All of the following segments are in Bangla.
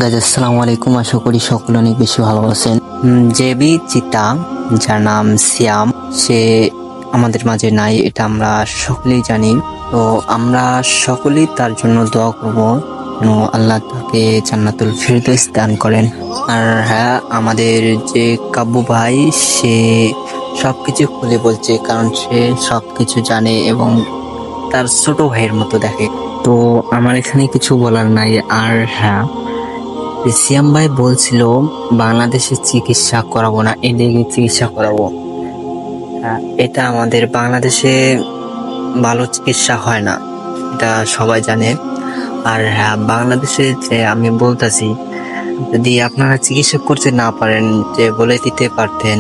গাইজ আসসালামু আলাইকুম, আশা করি সকলে অনেক বেশি ভালো আছেন। জেবি চিতা, যার নাম সিয়াম, সে আমাদের মাঝে নাই, এটা আমরা সকলেই জানি। তো আমরা সকলেই তার জন্য দোয়া করব যেন আল্লাহ তাকে জান্নাতুল ফিরদৌস দান করেন। আর হ্যাঁ, আমাদের যে কাব্বু ভাই, সে সবকিছু খুলে বলছে, কারণ সে সবকিছু জানে এবং তার ছোট ভাইয়ের মতো দেখে। তো আমার এখানে কিছু বলার নাই। আর হ্যাঁ, সিয়াম ভাই বলছিল বাংলাদেশে চিকিৎসা করাবো না, ইন্ডিয়ায় চিকিৎসা করাবো। এটা আমাদের বাংলাদেশে ভালো চিকিৎসা হয় না, এটা সবাই জানে। আর হ্যাঁ, বাংলাদেশে যে আমি বলতেছি, যদি আপনারা চিকিৎসা করতে না পারেন, যে বলে দিতে পারতেন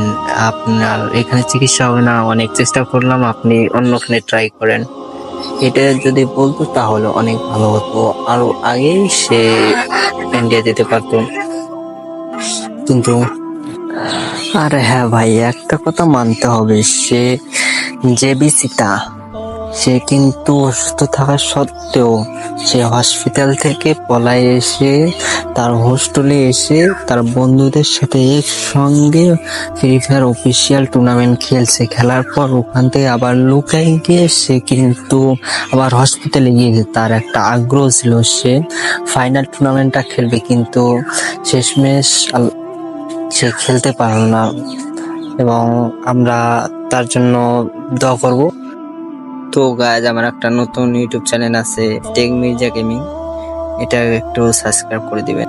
আপনার এখানে চিকিৎসা হবে না, অনেক চেষ্টা করলাম, আপনি অন্যখানে ট্রাই করেন, এটা যদি বলতো তাহলে অনেক ভালো হতো। আরো আগেই সে ইন্ডিয়া যেতে পারতো। কিন্তু আর হ্যাঁ ভাই, একটা কথা মানতে হবে, সে যে বিসিতা, সে কিন্তু অসুস্থ থাকা সত্ত্বেও সে হসপিটাল থেকে পলায় এসে তার হোস্টেলে এসে তার বন্ধুদের সাথে একসঙ্গে ফ্রি ফায়ার অফিসিয়াল টুর্নামেন্ট খেলছে। খেলার পর ওখান থেকে আবার লুকাই গিয়ে সে কিন্তু আবার হসপিটালে গিয়েছে। তার একটা আগ্রহ ছিল, সে ফাইনাল টুর্নামেন্টটা খেলবে, কিন্তু শেষমেশ সে খেলতে পারল না। এবং আমরা তার জন্য দোয়া করব। তো গাইজ, আমার একটা নতুন ইউটিউব চ্যানেল আছে, টেক মির্জা গেমিং, এটা একটু সাবস্ক্রাইব করে দিবেন।